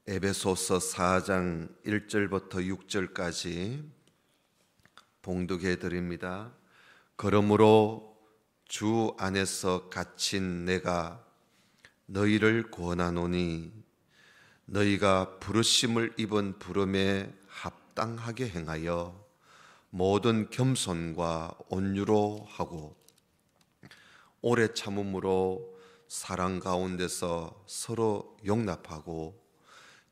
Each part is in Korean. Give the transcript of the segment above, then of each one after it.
에베소서 4장 1절부터 6절까지 봉독해 드립니다. 그러므로 주 안에서 갇힌 내가 너희를 권하노니 너희가 부르심을 입은 부름에 합당하게 행하여 모든 겸손과 온유로 하고 오래 참음으로 사랑 가운데서 서로 용납하고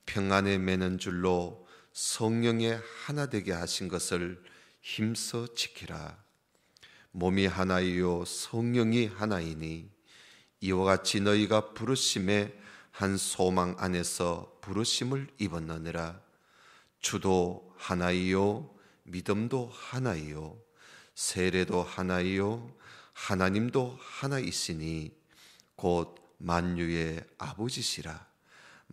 평안에 매는 줄로 성령의 하나 되게 하신 것을 힘써 지키라. 몸이 하나이요 성령이 하나이니 이와 같이 너희가 부르심의 한 소망 안에서 부르심을 입었느니라. 주도 하나이요 믿음도 하나이요 세례도 하나이요 하나님도 하나이시니 곧 만유의 아버지시라.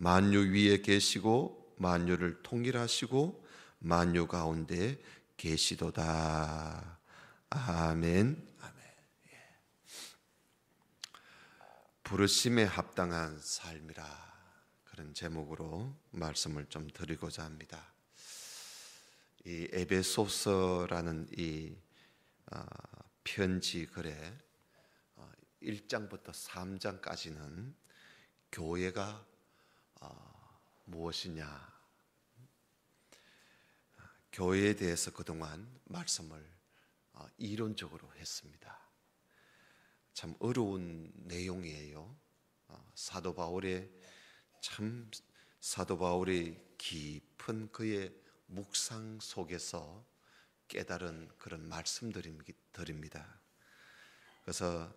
만유 위에 계시고 만유를 통일하시고 만유 가운데 계시도다. 아멘. 아멘. 부르심에 합당한 삶이라, 그런 제목으로 말씀을 좀 드리고자 합니다. 이 에베소서라는 이 편지 글에 1장부터 3장까지는 교회가 무엇이냐, 교회에 대해서 그동안 말씀을 이론적으로 했습니다. 참 어려운 내용이에요. 사도 바울의 깊은 그의 묵상 속에서 깨달은 그런 말씀들입니다. 그래서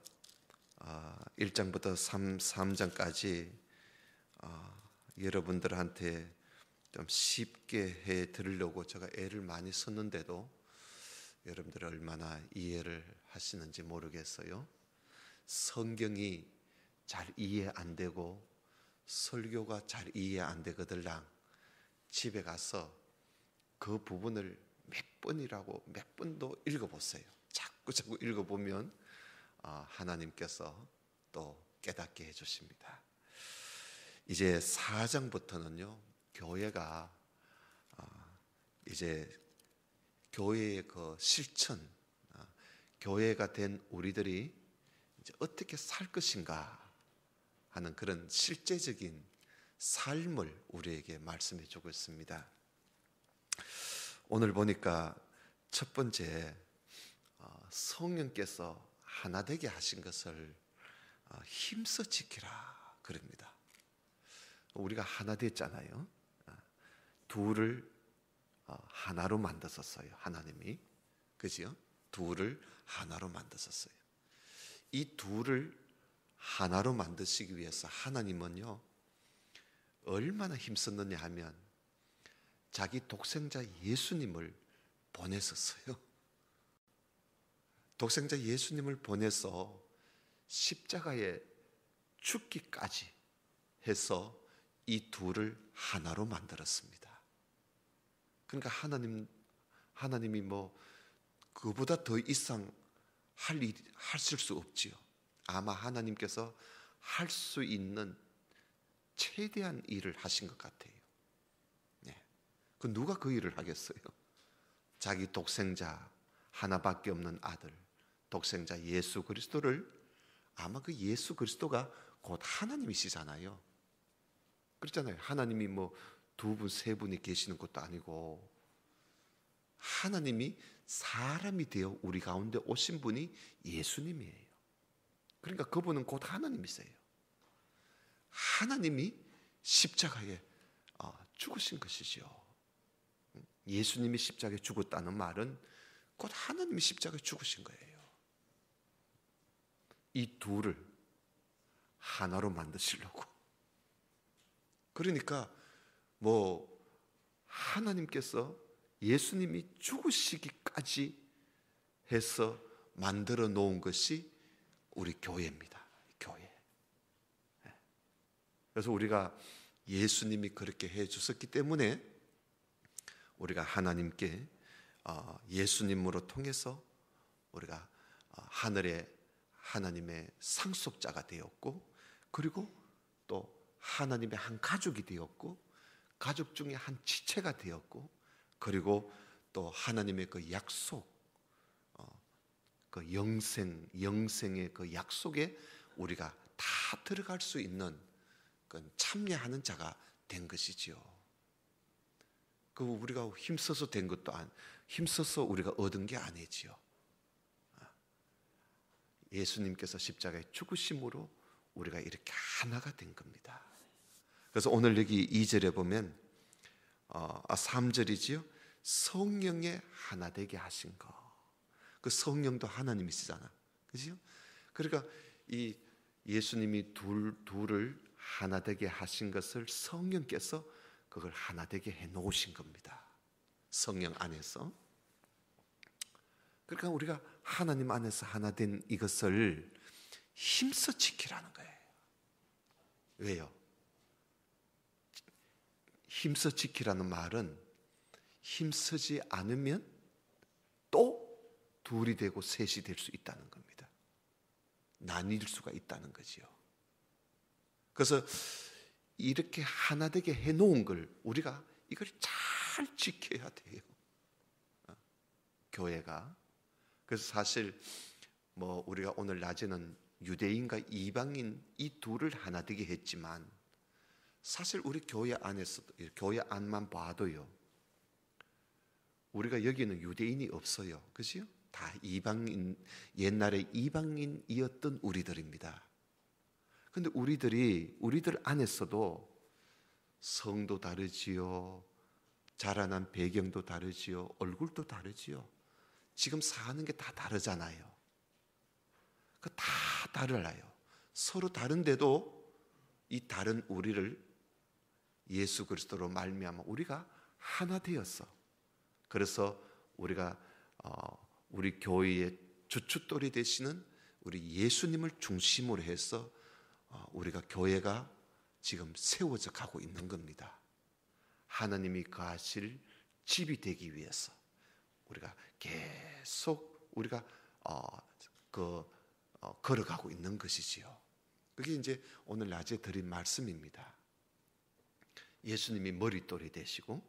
1장부터 3장까지 여러분들한테 좀 쉽게 해 드리려고 제가 애를 많이 썼는데도 여러분들 얼마나 이해를 하시는지 모르겠어요. 성경이 잘 이해 안 되고 설교가 잘 이해 안 되거들랑 집에 가서 그 부분을 몇 번도 읽어보세요. 자꾸 읽어보면 하나님께서 또 깨닫게 해주십니다. 이제 4장부터는요, 교회가 이제 교회의 그 실천, 교회가 된 우리들이 이제 어떻게 살 것인가 하는 그런 실제적인 삶을 우리에게 말씀해 주고 있습니다. 오늘 보니까 첫 번째, 성령께서 하나 되게 하신 것을 힘써 지키라 그럽니다. 우리가 하나 됐잖아요. 둘을 하나로 만드셨어요. 하나님이, 그죠? 둘을 하나로 만드셨어요. 이 둘을 하나로 만드시기 위해서 하나님은요 얼마나 힘썼느냐 하면 자기 독생자 예수님을 보내셨어요. 독생자 예수님을 보내서 십자가에 죽기까지 해서 이 둘을 하나로 만들었습니다. 그러니까 하나님이 뭐 그보다 더 이상 하실 수 없지요. 아마 하나님께서 할 수 있는 최대한 일을 하신 것 같아요. 네. 그 누가 그 일을 하겠어요? 자기 독생자 하나밖에 없는 아들, 독생자 예수 그리스도를, 아마 그 예수 그리스도가 곧 하나님이시잖아요. 그렇잖아요. 하나님이 뭐 두 분, 세 분이 계시는 것도 아니고 하나님이 사람이 되어 우리 가운데 오신 분이 예수님이에요. 그러니까 그분은 곧 하나님이세요. 하나님이 십자가에 죽으신 것이죠. 예수님이 십자가에 죽었다는 말은 곧 하나님이 십자가에 죽으신 거예요. 이 둘을 하나로 만드시려고. 그러니까 뭐 하나님께서 예수님이 죽으시기까지 해서 만들어 놓은 것이 우리 교회입니다. 교회. 그래서 우리가 예수님이 그렇게 해 주셨기 때문에 우리가 하나님께 예수님으로 통해서 우리가 하늘의 하나님의 상속자가 되었고, 그리고 또 하나님의 한 가족이 되었고, 가족 중에 한 지체가 되었고, 그리고 또 하나님의 그 약속, 그 영생의 그 약속에 우리가 다 들어갈 수 있는 그 참여하는 자가 된 것이지요. 그 우리가 힘써서 된 것도 힘써서 우리가 얻은 게 아니지요. 예수님께서 십자가에 죽으심으로 우리가 이렇게 하나가 된 겁니다. 그래서 오늘 여기 2절에 보면 3절이지요. 성령의 하나 되게 하신 거. 그 성령도 하나님이시잖아. 그죠? 그러니까 이 예수님이 둘을 하나 되게 하신 것을 성령께서 그걸 하나 되게 해 놓으신 겁니다. 성령 안에서. 그러니까 우리가 하나님 안에서 하나 된 이것을 힘써 지키라는 거예요. 왜요? 힘써 지키라는 말은 힘쓰지 않으면 또 둘이 되고 셋이 될 수 있다는 겁니다. 나뉠 수가 있다는 거지요. 그래서 이렇게 하나 되게 해놓은 걸 우리가 이걸 잘 지켜야 돼요. 교회가. 그래서 사실 뭐 우리가 오늘 낮에는 유대인과 이방인 이 둘을 하나 되게 했지만, 사실 우리 교회 안에서 교회 안만 봐도요, 우리가 여기는 유대인이 없어요. 그죠? 다 이방인, 옛날에 이방인이었던 우리들입니다. 근데 우리들 안에서도 성도 다르지요, 자라난 배경도 다르지요, 얼굴도 다르지요. 지금 사는 게 다 다르잖아요. 그 다 달라요. 서로 다른데도 이 다른 우리를 예수 그리스도로 말미암아 우리가 하나 되었어. 그래서 우리가 우리 교회의 주춧돌이 되시는 우리 예수님을 중심으로 해서 우리가 교회가 지금 세워져 가고 있는 겁니다. 하나님이 거하실 집이 되기 위해서 우리가 계속 우리가 걸어가고 있는 것이지요. 그게 이제 오늘 낮에 드린 말씀입니다. 예수님이 머릿돌이 되시고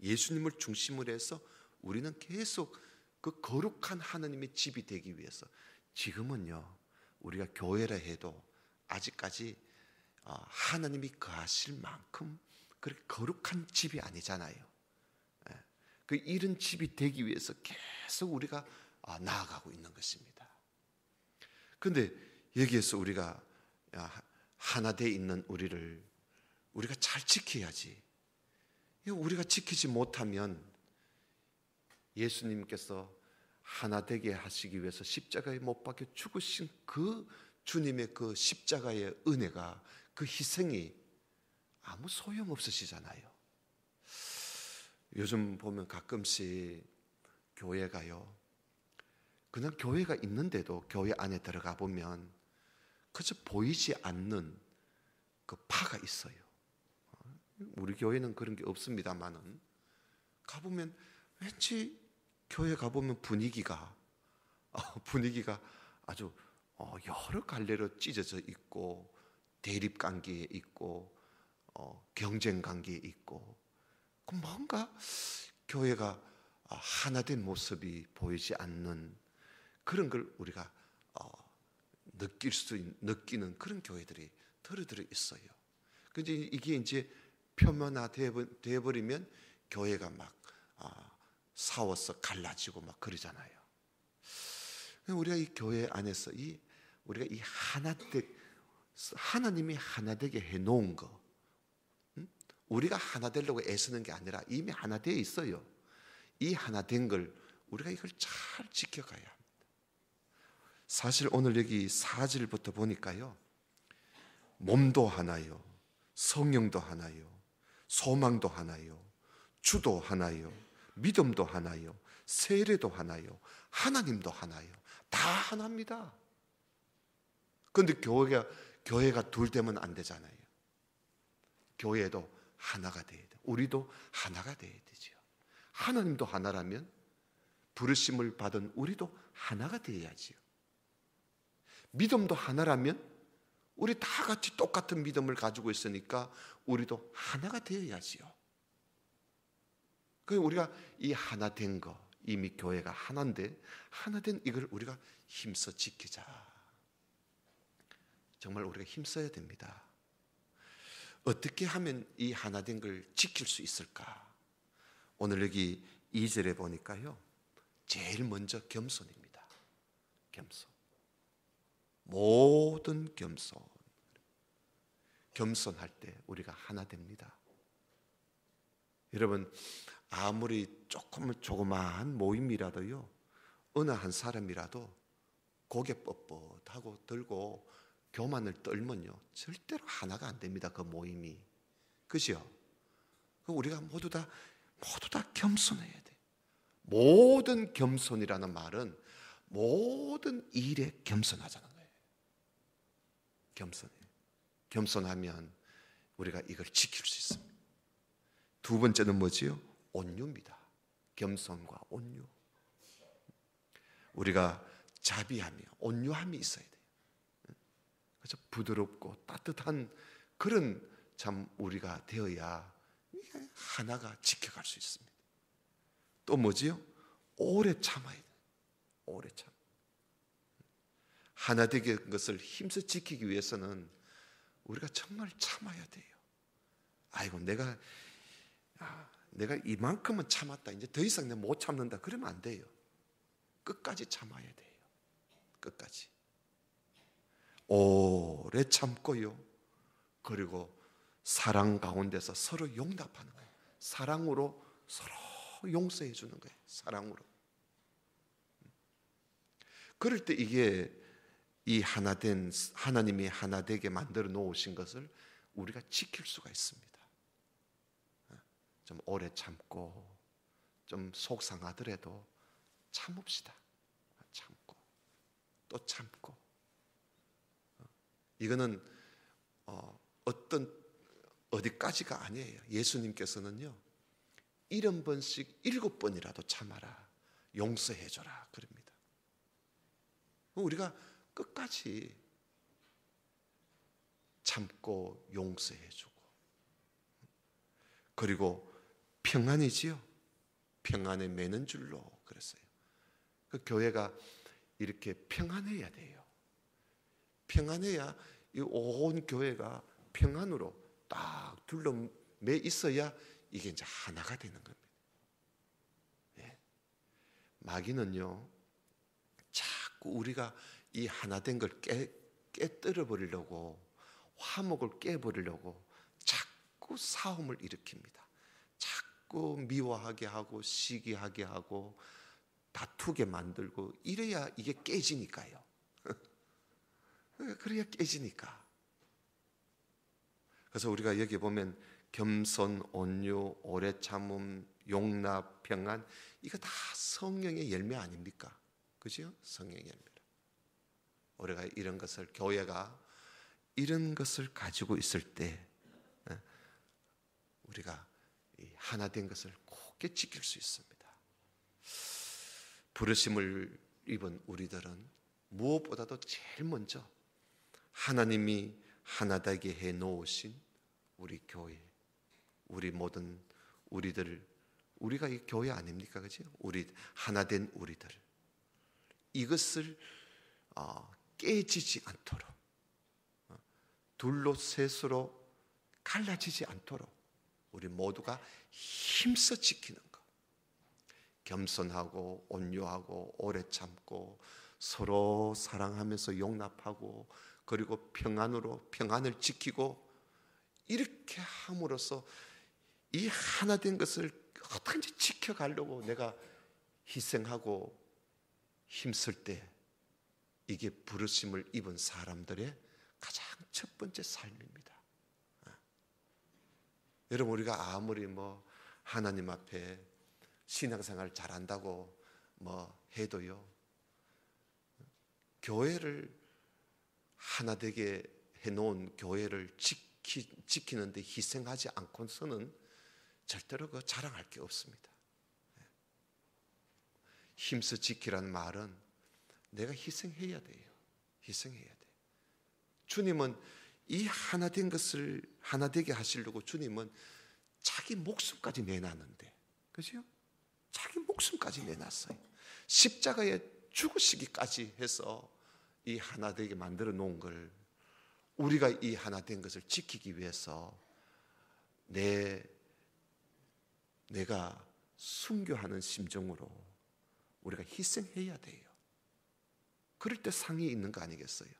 예수님을 중심으로 해서 우리는 계속 그 거룩한 하나님의 집이 되기 위해서, 지금은요 우리가 교회라 해도 아직까지 하나님이 거하실 만큼 그렇게 거룩한 집이 아니잖아요. 그 이런 집이 되기 위해서 계속 우리가 나아가고 있는 것입니다. 그런데 여기에서 우리가 하나 되어 있는 우리를 우리가 잘 지켜야지. 우리가 지키지 못하면 예수님께서 하나 되게 하시기 위해서 십자가에 못 박혀 죽으신 그 주님의 그 십자가의 은혜가, 그 희생이 아무 소용 없으시잖아요. 요즘 보면 가끔씩 교회가요, 그냥 교회가 있는데도 교회 안에 들어가 보면 그저 보이지 않는 그 파가 있어요. 우리 교회는 그런 게 없습니다만은 가보면 왠지 교회 가보면 분위기가 아주 여러 갈래로 찢어져 있고, 대립 관계에 있고, 경쟁 관계에 있고, 뭔가 교회가 하나된 모습이 보이지 않는 그런 걸 우리가 느끼는 그런 교회들이 들어들어 있어요. 근데 이게 이제 표면화되어 버리면 교회가 막 싸워서 갈라지고 막 그러잖아요. 우리가 이 교회 안에서 우리가 이 하나님이 하나 되게 해놓은 거, 우리가 하나 되려고 애쓰는 게 아니라 이미 하나 되어 있어요. 이 하나 된 걸 우리가 이걸 잘 지켜가야 합니다. 사실 오늘 여기 4절부터 보니까요, 몸도 하나요, 성령도 하나요, 소망도 하나요, 주도 하나요, 믿음도 하나요, 세례도 하나요, 하나님도 하나요. 다 하나입니다. 그런데 교회가 둘 되면 안 되잖아요. 교회도 하나가 돼야 돼. 우리도 하나가 돼야 되죠. 하나님도 하나라면 부르심을 받은 우리도 하나가 돼야지요. 믿음도 하나라면 우리 다 같이 똑같은 믿음을 가지고 있으니까 우리도 하나가 되어야지요. 그 우리가 이 하나 된 거, 이미 교회가 하나인데 하나 된 이걸 우리가 힘써 지키자. 정말 우리가 힘써야 됩니다. 어떻게 하면 이 하나 된 걸 지킬 수 있을까? 오늘 여기 2절에 보니까요, 제일 먼저 겸손입니다. 겸손. 모든 겸손. 겸손할 때 우리가 하나 됩니다. 여러분, 아무리 조그마한 모임이라도요, 어느 한 사람이라도 고개 뻣뻣하고 들고 교만을 떨면요, 절대로 하나가 안 됩니다. 그 모임이. 그죠? 우리가 모두 다 겸손해야 돼. 모든 겸손이라는 말은 모든 일에 겸손하자는 거예요. 겸손하면 우리가 이걸 지킬 수 있습니다. 두 번째는 뭐지요? 온유입니다. 겸손과 온유. 우리가 자비하며 온유함이 있어야 돼요. 그래서 부드럽고 따뜻한 그런 참 우리가 되어야 하나가 지켜갈 수 있습니다. 또 뭐지요? 오래 참아야 돼요. 오래 참. 하나 되게 것을 힘써 지키기 위해서는 우리가 정말 참아야 돼요. 아이고 내가 이만큼은 참았다. 이제 더 이상 내가 못 참는다. 그러면 안 돼요. 끝까지 참아야 돼요. 끝까지. 오래 참고요. 그리고 사랑 가운데서 서로 용납하는 거예요. 사랑으로 서로 용서해 주는 거예요. 사랑으로. 그럴 때 이게 이 하나된 하나님이 하나 되게 만들어 놓으신 것을 우리가 지킬 수가 있습니다. 좀 오래 참고 좀 속상하더라도 참읍시다. 참고 또 참고. 이거는 어디까지가 아니에요. 예수님께서는요, 70번씩 7번이라도 참아라, 용서해줘라 그럽니다. 우리가 끝까지 참고 용서해주고, 그리고 평안이지요. 평안에 매는 줄로 그랬어요. 그 교회가 이렇게 평안해야 돼요. 평안해야 이 온 교회가 평안으로 딱 둘러매 있어야 이게 이제 하나가 되는 겁니다. 예. 마귀는요, 자꾸 우리가 이 하나 된 걸 깨뜨려 버리려고, 화목을 깨버리려고 자꾸 싸움을 일으킵니다. 자꾸 미워하게 하고 시기하게 하고 다투게 만들고, 이래야 이게 깨지니까요. 그래야 깨지니까. 그래서 우리가 여기 보면 겸손, 온유, 오래 참음, 용납, 평안, 이거 다 성령의 열매 아닙니까? 그죠? 성령의 열매. 우리가 이런 것을, 교회가 이런 것을 가지고 있을 때 우리가 하나 된 것을 굳게 지킬 수 있습니다. 부르심을 입은 우리들은 무엇보다도 제일 먼저 하나님이 하나 되게 해 놓으신 우리 교회, 우리 모든 우리들, 우리가 이 교회 아닙니까? 그죠? 우리 하나 된 우리들, 이것을 깨지지 않도록, 둘로 셋으로 갈라지지 않도록 우리 모두가 힘써 지키는 것. 겸손하고 온유하고 오래 참고 서로 사랑하면서 용납하고, 그리고 평안을 지키고, 이렇게 함으로써 이 하나 된 것을 어떻게든지 지켜가려고 내가 희생하고 힘쓸 때, 이게 부르심을 입은 사람들의 가장 첫 번째 삶입니다. 여러분, 우리가 아무리 하나님 앞에 신앙생활 잘한다고 해도요, 교회를 하나 되게 해놓은 교회를 지키는데 희생하지 않고서는 절대로 그 자랑할 게 없습니다. 힘써 지키라는 말은 내가 희생해야 돼요. 희생해야 돼요. 주님은 이 하나 된 것을 하나 되게 하시려고 주님은 자기 목숨까지 내놨는데, 그죠? 자기 목숨까지 내놨어요. 십자가에 죽으시기까지 해서 이 하나 되게 만들어 놓은 걸 우리가 이 하나 된 것을 지키기 위해서 내가 순교하는 심정으로 우리가 희생해야 돼요. 그럴 때 상이 있는 거 아니겠어요?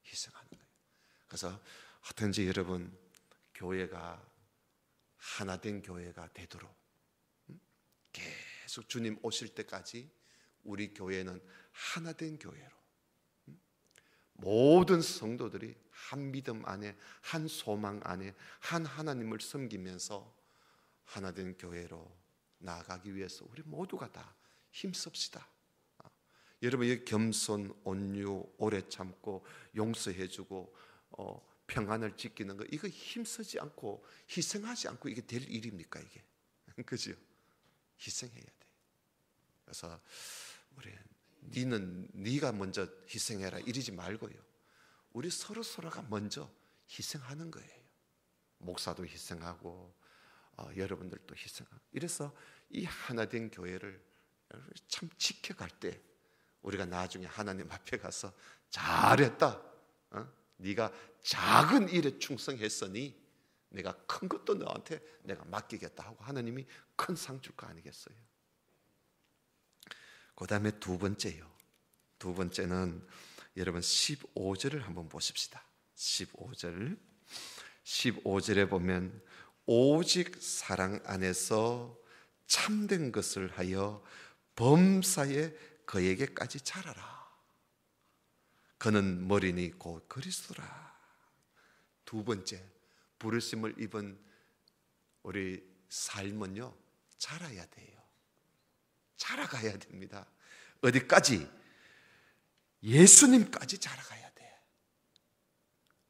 희생하는 거예요. 그래서 어떤지 여러분 교회가 하나 된 교회가 되도록 계속 주님 오실 때까지 우리 교회는 하나 된 교회로 모든 성도들이 한 믿음 안에 한 소망 안에 한 하나님을 섬기면서 하나 된 교회로 나아가기 위해서 우리 모두가 다 힘씁시다. 여러분 이 겸손, 온유, 오래 참고 용서해주고 평안을 지키는 거 이거 힘쓰지 않고 희생하지 않고 이게 될 일입니까 이게? 그죠? 희생해야 돼. 그래서 우리 네가 먼저 희생해라 이러지 말고요. 우리 서로가 먼저 희생하는 거예요. 목사도 희생하고 여러분들도 희생하고 이래서 이 하나된 교회를 참 지켜갈 때 우리가 나중에 하나님 앞에 가서 잘했다. 네가 작은 일에 충성했으니 내가 큰 것도 너한테 내가 맡기겠다 하고 하나님이 큰 상 줄 거 아니겠어요? 그 다음에 두 번째요. 두 번째는 여러분 15절을 한번 보십시다. 15절에 보면 오직 사랑 안에서 참된 것을 하여 범사에 그에게까지 자라라. 그는 머리니 곧 그리스도라. 두 번째 부르심을 입은 우리 삶은요 자라야 돼요. 자라가야 됩니다. 어디까지? 예수님까지 자라가야 돼.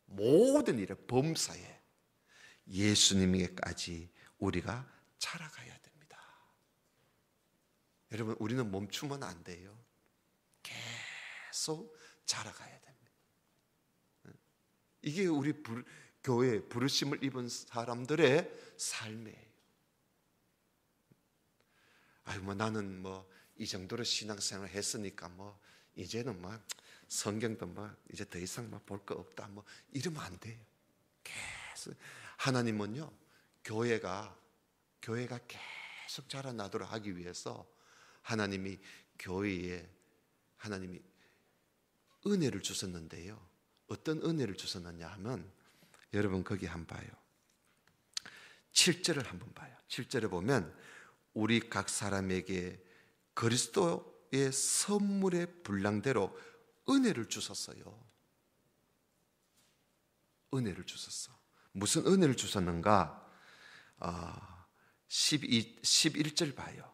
모든 일에 범사에 예수님에게까지 우리가 자라가야 됩니다. 여러분 우리는 멈추면 안 돼요. 계속 자라가야 됩니다. 이게 우리 교회 부르심을 입은 사람들의 삶이에요. 나는 이 정도로 신앙생활 했으니까 이제는 성경도 이제 더 이상 볼 거 없다 이러면 안 돼요. 계속 하나님은요 교회가 계속 자라나도록 하기 위해서 하나님이 교회에 하나님이 은혜를 주셨는데요. 어떤 은혜를 주셨느냐 하면 여러분 거기 한번 봐요. 7절을 한번 봐요. 7절에 보면 우리 각 사람에게 그리스도의 선물의 분량대로 은혜를 주셨어요. 은혜를 주셨어. 무슨 은혜를 주셨는가? 11절 봐요.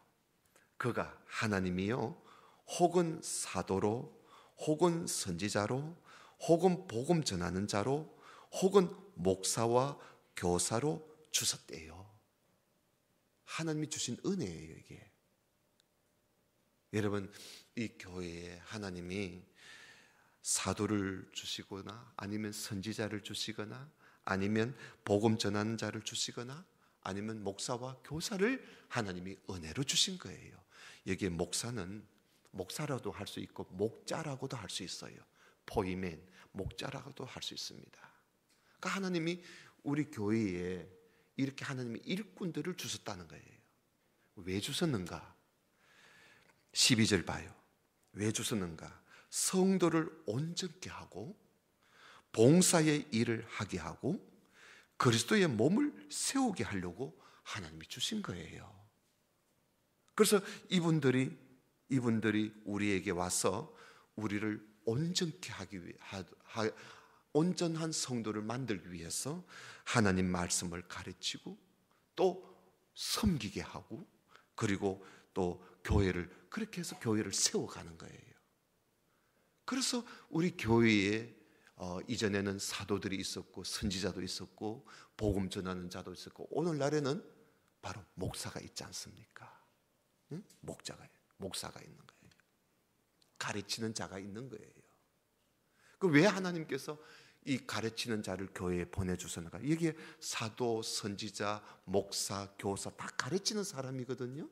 그가 하나님이요 혹은 사도로 혹은 선지자로 혹은 복음 전하는 자로 혹은 목사와 교사로 주셨대요. 하나님이 주신 은혜예요 이게. 여러분 이 교회에 하나님이 사도를 주시거나 아니면 선지자를 주시거나 아니면 복음 전하는 자를 주시거나 아니면 목사와 교사를 하나님이 은혜로 주신 거예요. 여기에 목사라도 할 수 있고 목자라고도 할 수 있어요. 포이멘 목자라고도 할 수 있습니다. 그러니까 하나님이 우리 교회에 이렇게 하나님이 일꾼들을 주셨다는 거예요. 왜 주셨는가? 12절 봐요. 왜 주셨는가? 성도를 온전케 하고 봉사의 일을 하게 하고 그리스도의 몸을 세우게 하려고 하나님이 주신 거예요. 그래서 이분들이 우리에게 와서 우리를 온전케 하기 위해 온전한 성도를 만들기 위해서 하나님 말씀을 가르치고 또 섬기게 하고 그리고 또 교회를 그렇게 해서 교회를 세워가는 거예요. 그래서 우리 교회에 이전에는 사도들이 있었고 선지자도 있었고 복음 전하는 자도 있었고 오늘날에는 바로 목사가 있지 않습니까? 응? 목사가 있는 거예요. 가르치는 자가 있는 거예요. 그 왜 하나님께서 이 가르치는 자를 교회에 보내주셨는가? 여기에 사도, 선지자, 목사, 교사 다 가르치는 사람이거든요.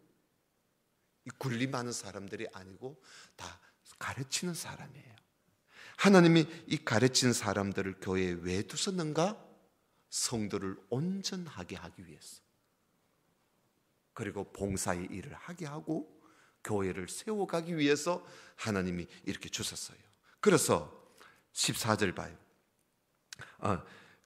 이 군리 많은 사람들이 아니고 다 가르치는 사람이에요. 하나님이 이 가르치는 사람들을 교회에 왜 두셨는가? 성도를 온전하게 하기 위해서, 그리고 봉사의 일을 하게 하고 교회를 세워가기 위해서 하나님이 이렇게 주셨어요. 그래서 14절 봐요.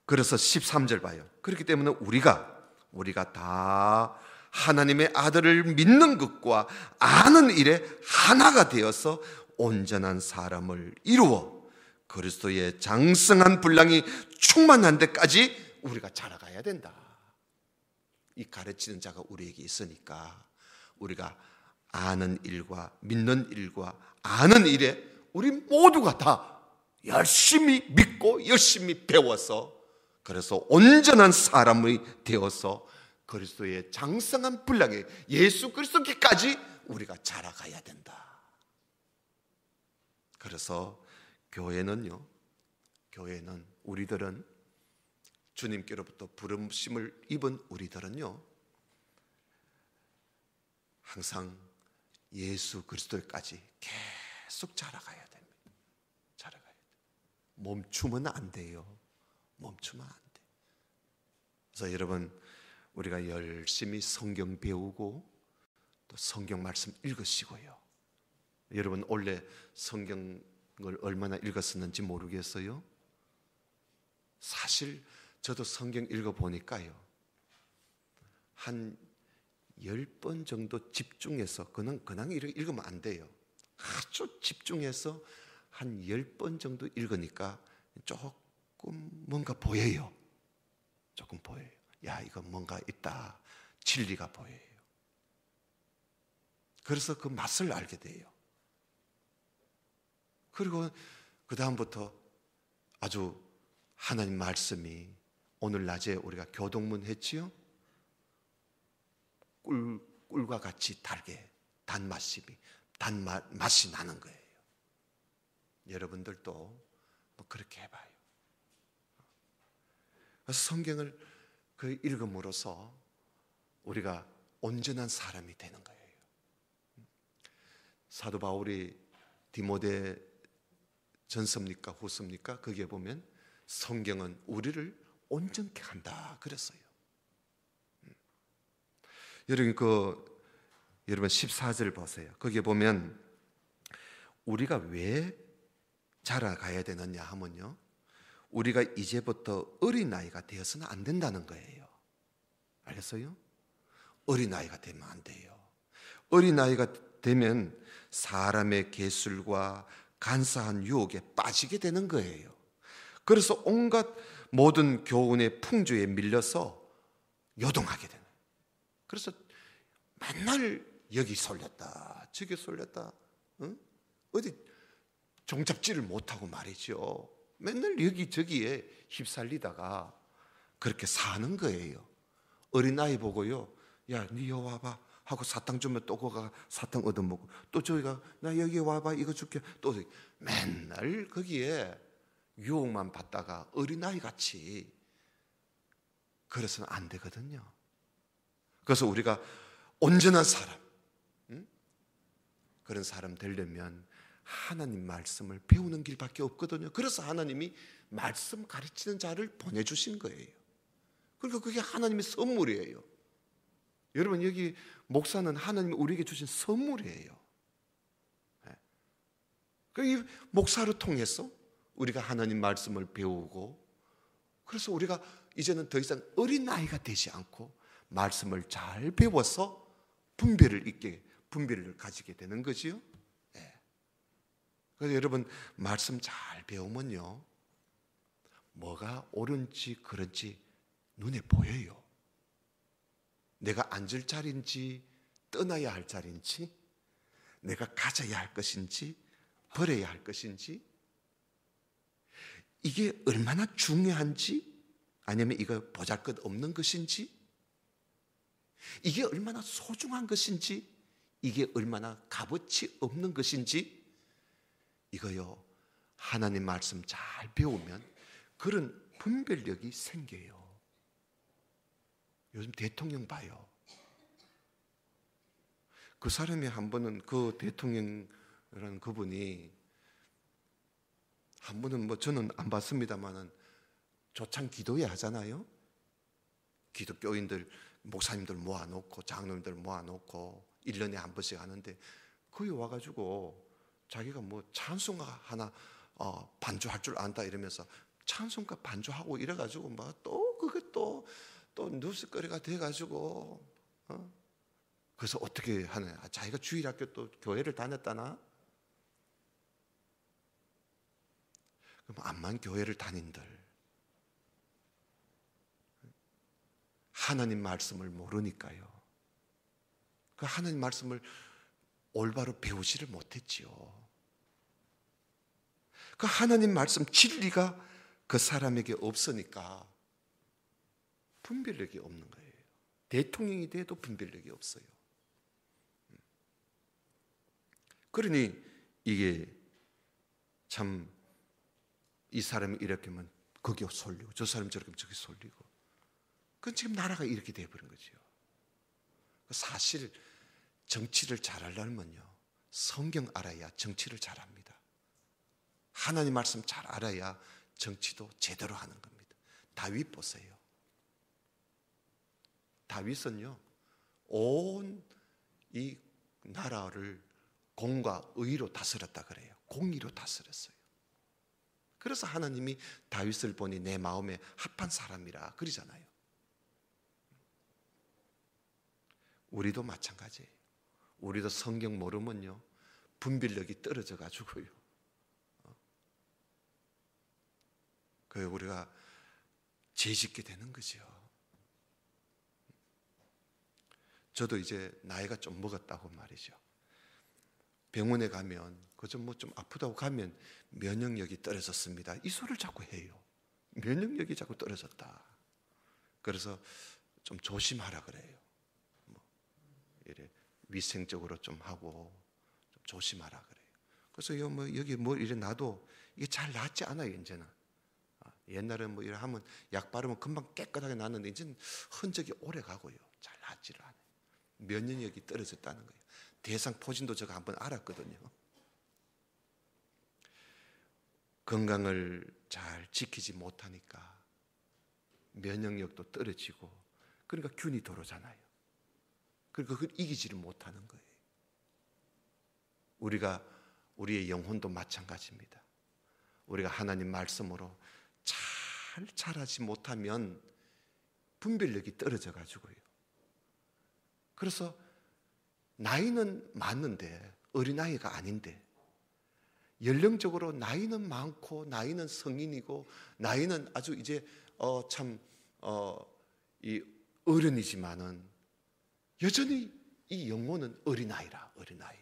그래서 13절 봐요. 그렇기 때문에 우리가 다 하나님의 아들을 믿는 것과 아는 일에 하나가 되어서 온전한 사람을 이루어 그리스도의 장성한 분량이 충만한 데까지 우리가 자라가야 된다. 이 가르치는 자가 우리에게 있으니까 우리가 아는 일과 믿는 일과 아는 일에 우리 모두가 다 열심히 믿고 열심히 배워서, 그래서 온전한 사람이 되어서 그리스도의 장성한 분량에 예수 그리스도께까지 우리가 자라가야 된다. 그래서 교회는 우리들은 주님께로부터 부름심을 입은 우리들은요, 항상 예수 그리스도까지 계속 자라가야 됩니다. 자라가야 돼요. 멈추면 안 돼요. 멈추면 안 돼. 그래서 여러분, 우리가 열심히 성경 배우고 또 성경 말씀 읽으시고요. 여러분 원래 성경을 얼마나 읽었었는지 모르겠어요. 사실 저도 성경 읽어보니까요, 한 10번 정도 집중해서, 그냥 읽으면 안 돼요. 아주 집중해서 한 10번 정도 읽으니까 조금 뭔가 보여요. 조금 보여요. 야, 이거 뭔가 있다. 진리가 보여요. 그래서 그 맛을 알게 돼요. 그리고 그 다음부터 아주 하나님 말씀이, 오늘 낮에 우리가 교동문 했지요? 꿀과 같이 달게 맛이 나는 거예요. 여러분들도 뭐 그렇게 해봐요. 그래서 성경을 그 읽음으로써 우리가 온전한 사람이 되는 거예요. 사도 바울이 디모데 전서입니까 후서입니까? 거기에 보면 성경은 우리를 온전케 한다 그랬어요. 여러분 14절 보세요. 거기에 보면 우리가 왜 자라가야 되느냐 하면요, 우리가 이제부터 어린아이가 되어서는 안 된다는 거예요. 알겠어요? 어린아이가 되면 안 돼요. 어린아이가 되면 사람의 계술과 간사한 유혹에 빠지게 되는 거예요. 그래서 온갖 모든 교훈의 풍조에 밀려서 요동하게 되는 거예요. 그래서 맨날 여기 쏠렸다 저기 쏠렸다, 응? 어디 종잡지를 못하고 말이죠. 맨날 여기저기에 휩쓸리다가 그렇게 사는 거예요. 어린아이 보고요, 야, 니 여기 와봐 하고 사탕 주면 또 거가 사탕 얻어먹고, 또 저기가 나 여기 와봐 이거 줄게, 또 맨날 거기에 유혹만 받다가 어린아이 같이 그래서는 안 되거든요. 그래서 우리가 온전한 사람, 그런 사람 되려면 하나님 말씀을 배우는 길밖에 없거든요. 그래서 하나님이 말씀 가르치는 자를 보내주신 거예요. 그러니까 그게 하나님의 선물이에요. 여러분, 여기 목사는 하나님이 우리에게 주신 선물이에요. 이 목사를 통해서 우리가 하나님 말씀을 배우고, 그래서 우리가 이제는 더 이상 어린아이가 되지 않고 말씀을 잘 배워서 분별을 가지게 되는 거지요. 그래서 여러분, 말씀 잘 배우면요, 뭐가 옳은지 그런지 눈에 보여요. 내가 앉을 자리인지 떠나야 할 자리인지, 내가 가져야 할 것인지 버려야 할 것인지, 이게 얼마나 중요한지, 아니면 이거 보잘것없는 것인지, 이게 얼마나 소중한 것인지, 이게 얼마나 값어치 없는 것인지, 이거요, 하나님 말씀 잘 배우면 그런 분별력이 생겨요. 요즘 대통령 봐요. 그 사람이 한 번은 그 대통령이라는 그분이 한 번은 뭐 저는 안 봤습니다만은 조찬 기도회 하잖아요. 기독교인들 목사님들 모아놓고 장로님들 모아놓고 1년에 한 번씩 하는데 거기 와가지고 자기가 뭐 찬송가 하나 반주할 줄 안다 이러면서 찬송가 반주하고 이래가지고 막 또 그게 또 뉴스거리가 돼가지고 그래서 어떻게 하냐, 자기가 주일학교 또 교회를 다녔다나? 그럼 암만 교회를 다닌들 하나님 말씀을 모르니까요. 그 하나님 말씀을 올바로 배우지를 못했지요. 그 하나님 말씀 진리가 그 사람에게 없으니까 분별력이 없는 거예요. 대통령이 돼도 분별력이 없어요. 그러니 이게 참 이 사람이 이렇게 하면 거기 쏠리고 저 사람이 저렇게 하면 저기 쏠리고 그건 지금 나라가 이렇게 돼버린 거죠. 사실 정치를 잘하려면요 성경 알아야 정치를 잘합니다. 하나님 말씀 잘 알아야 정치도 제대로 하는 겁니다. 다윗 보세요. 다윗은요 온 이 나라를 공과 의로 다스렸다 그래요. 공의로 다스렸어요. 그래서 하나님이 다윗을 보니 내 마음에 합한 사람이라 그러잖아요. 우리도 마찬가지예요. 우리도 성경 모르면요 분별력이 떨어져 가지고요 그래서 우리가 죄짓게 되는 거죠. 저도 이제 나이가 좀 먹었다고 말이죠. 병원에 가면 그저 뭐 좀 아프다고 가면 면역력이 떨어졌습니다. 이 소리를 자꾸 해요. 면역력이 자꾸 떨어졌다. 그래서 좀 조심하라 그래요. 뭐 이래 위생적으로 좀 하고 좀 조심하라 그래요. 그래서 여기 뭐 이래 놔도 이게 잘 낫지 않아요 이제는. 옛날에 뭐 이래 하면 약 바르면 금방 깨끗하게 낫는데 이제는 흔적이 오래 가고요. 잘 낫지를 않아요. 면역력이 떨어졌다는 거예요. 대상포진도 제가 한번 알았거든요. 건강을 잘 지키지 못하니까 면역력도 떨어지고 그러니까 균이 들어오잖아요. 그러니까 그걸 이기지를 못하는 거예요. 우리의 영혼도 마찬가지입니다. 우리가 하나님 말씀으로 잘 자라지 못하면 분별력이 떨어져 가지고요. 그래서 나이는 많은데 어린아이가 아닌데 연령적으로 나이는 많고 나이는 성인이고 나이는 아주 이제 이 어른이지만은 여전히 이 영혼은 어린아이라 어린아이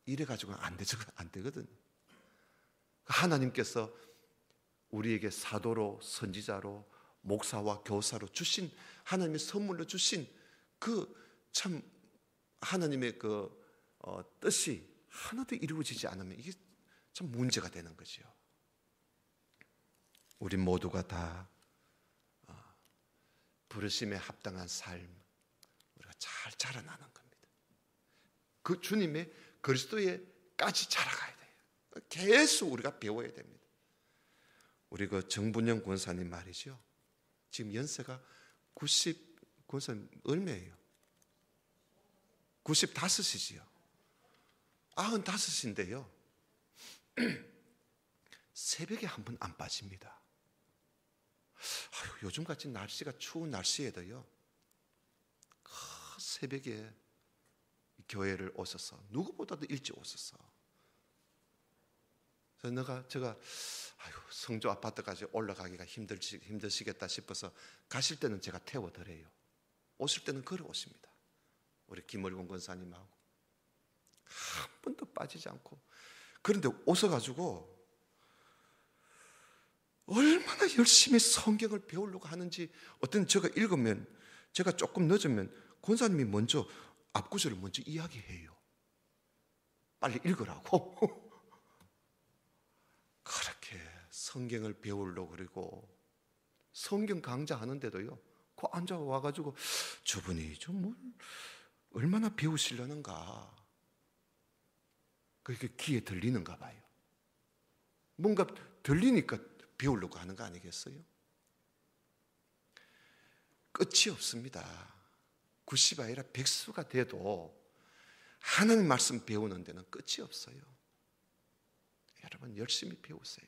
이래 가지고는 안 되거든. 하나님께서 우리에게 사도로 선지자로 목사와 교사로 주신 하나님의 선물로 주신 그 참 하나님의 그 뜻이 하나도 이루어지지 않으면 이게 참 문제가 되는 거죠. 우리 모두가 다 부르심에 합당한 삶 우리가 잘 자라나는 겁니다. 그 주님의 그리스도에까지 자라가야 돼요. 계속 우리가 배워야 됩니다. 우리 그 정분영 권사님 말이죠. 지금 연세가 90 권사님 얼마예요? 95이지요. 95인데요. 새벽에 한 번 안 빠집니다. 요즘같이 날씨가 추운 날씨에도요. 새벽에 교회를 오셔서 누구보다도 일찍 오셔서 그래서 제가 성조 아파트까지 올라가기가 힘드시겠다 싶어서 가실 때는 제가 태워드려요. 오실 때는 걸어오십니다. 우리 김월곤 권사님하고 한 번도 빠지지 않고. 그런데 오셔가지고 얼마나 열심히 성경을 배우려고 하는지 어떤 제가 읽으면 제가 조금 늦으면 권사님이 먼저 앞구절을 먼저 이야기해요. 빨리 읽으라고. 그렇게 성경을 배우려고 그리고 성경 강좌하는데도요, 그 앉아 와가지고 저분이 좀 얼마나 배우시려는가, 그게 귀에 들리는가 봐요. 뭔가 들리니까 배우려고 하는 거 아니겠어요? 끝이 없습니다. 90 아니라 100수가 돼도 하나님 말씀 배우는 데는 끝이 없어요. 여러분 열심히 배우세요.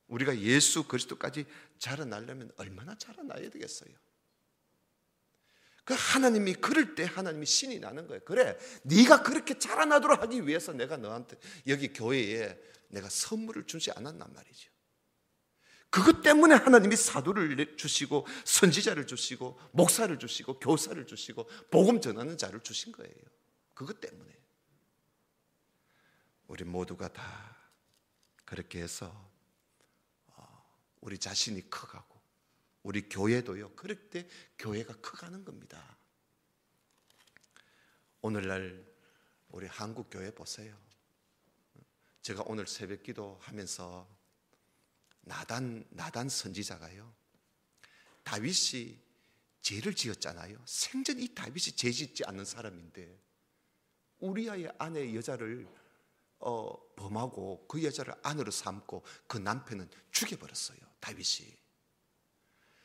우리가 예수 그리스도까지 자라나려면 얼마나 자라나야 되겠어요? 그 하나님이 그럴 때 하나님이 신이 나는 거예요. 그래, 네가 그렇게 자라나도록 하기 위해서 내가 너한테 여기 교회에 내가 선물을 주지 않았단 말이죠. 그것 때문에 하나님이 사도를 주시고 선지자를 주시고 목사를 주시고 교사를 주시고 복음 전하는 자를 주신 거예요. 그것 때문에 우리 모두가 다 그렇게 해서 우리 자신이 커가고 우리 교회도요, 그럴 때 교회가 커가는 겁니다. 오늘날 우리 한국 교회 보세요. 제가 오늘 새벽 기도 하면서 나단 선지자가요, 다윗이 죄를 지었잖아요. 생전 이 다윗이 죄 짓지 않는 사람인데 우리아의 아내 여자를 범하고 그 여자를 아내로 삼고 그 남편은 죽여버렸어요. 다윗이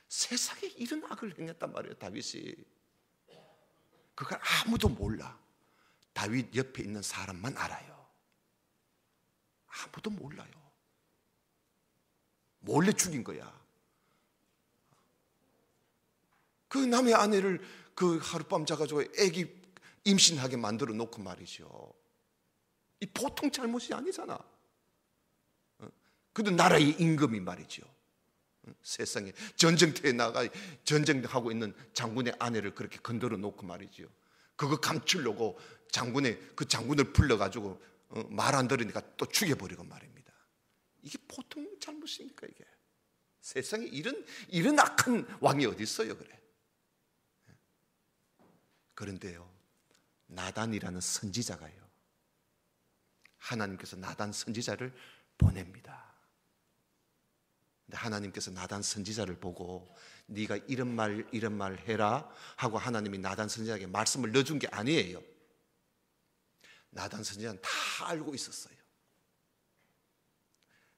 세상에 이런 악을 행했단 말이에요. 다윗이 그걸 아무도 몰라. 다윗 옆에 있는 사람만 알아요. 아무도 몰라요. 몰래 죽인 거야. 그 남의 아내를 그 하룻밤 자가지고 애기 임신하게 만들어 놓고 말이죠. 이 보통 잘못이 아니잖아. 그래도 나라의 임금이 말이죠, 세상에 전쟁터에 나가 전쟁하고 있는 장군의 아내를 그렇게 건드려 놓고 말이죠, 그거 감추려고 그 장군을 불러가지고 말 안 들으니까 또 죽여버리고 말입니다. 이게 보통 잘못입니까? 이게 세상에 이런 악한 왕이 어디 있어요? 그래. 그런데요, 나단이라는 선지자가요, 하나님께서 나단 선지자를 보냅니다. 근데 하나님께서 나단 선지자를 보고 네가 이런 말 해라 하고 하나님이 나단 선지자에게 말씀을 넣어준 게 아니에요. 나단 선지자는 다 알고 있었어요.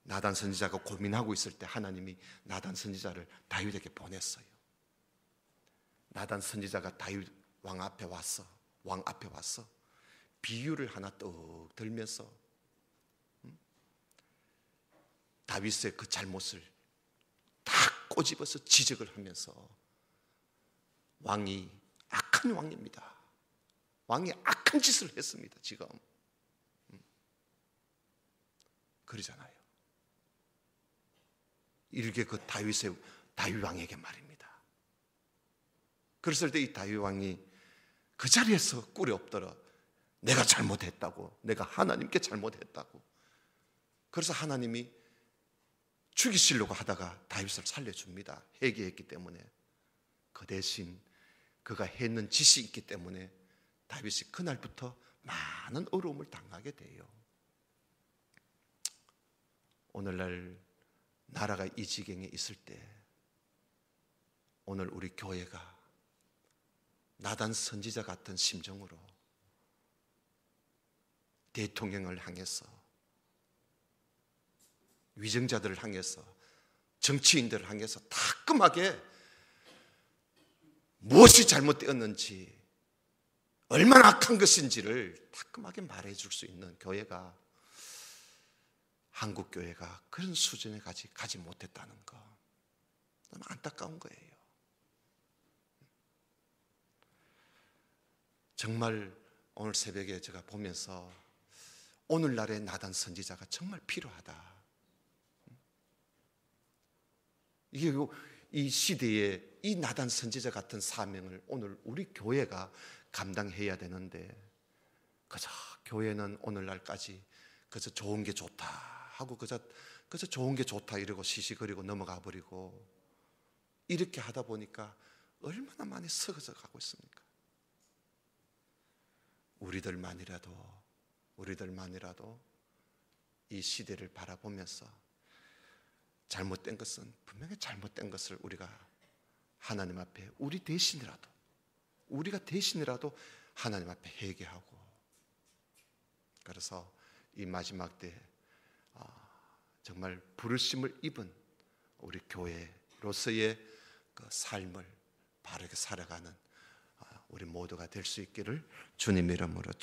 나단 선지자가 고민하고 있을 때 하나님이 나단 선지자를 다윗에게 보냈어요. 나단 선지자가 다윗 왕 앞에 왔어. 비유를 하나 떡 들면서 다윗의 그 잘못을 다 꼬집어서 지적을 하면서, 왕이 악한 왕입니다. 왕이 악한 짓을 했습니다. 지금 그러잖아요. 이렇게 그 다윗 왕에게 말입니다. 그랬을 때 이 다윗 왕이 그 자리에서 꿀에 엎드려 내가 잘못했다고, 내가 하나님께 잘못했다고. 그래서 하나님이 죽이시려고 하다가 다윗을 살려줍니다. 회개했기 때문에. 그 대신 그가 했는 짓이 있기 때문에 다윗이 그날부터 많은 어려움을 당하게 돼요. 오늘날 나라가 이 지경에 있을 때 오늘 우리 교회가 나단 선지자 같은 심정으로 대통령을 향해서, 위정자들을 향해서, 정치인들을 향해서 따끔하게 무엇이 잘못되었는지, 얼마나 악한 것인지를 따끔하게 말해줄 수 있는 교회가, 한국 교회가 그런 수준에 가지 못했다는 거, 너무 안타까운 거예요. 정말 오늘 새벽에 제가 보면서 오늘날의 나단 선지자가 정말 필요하다. 이게 이 시대에 이 나단 선지자 같은 사명을 오늘 우리 교회가 감당해야 되는데, 그저 교회는 오늘날까지 그저 좋은 게 좋다 하고 그저 좋은 게 좋다 이러고 시시거리고 넘어가 버리고, 이렇게 하다 보니까 얼마나 많이 썩어져 가고 있습니까? 우리들만이라도 이 시대를 바라보면서 잘못된 것은 분명히 잘못된 것을 우리가 하나님 앞에 우리가 대신이라도 하나님 앞에 회개하고, 그래서 이 마지막 때 정말 부르심을 입은 우리 교회로서의 그 삶을 바르게 살아가는 우리 모두가 될 수 있기를 주님 이름으로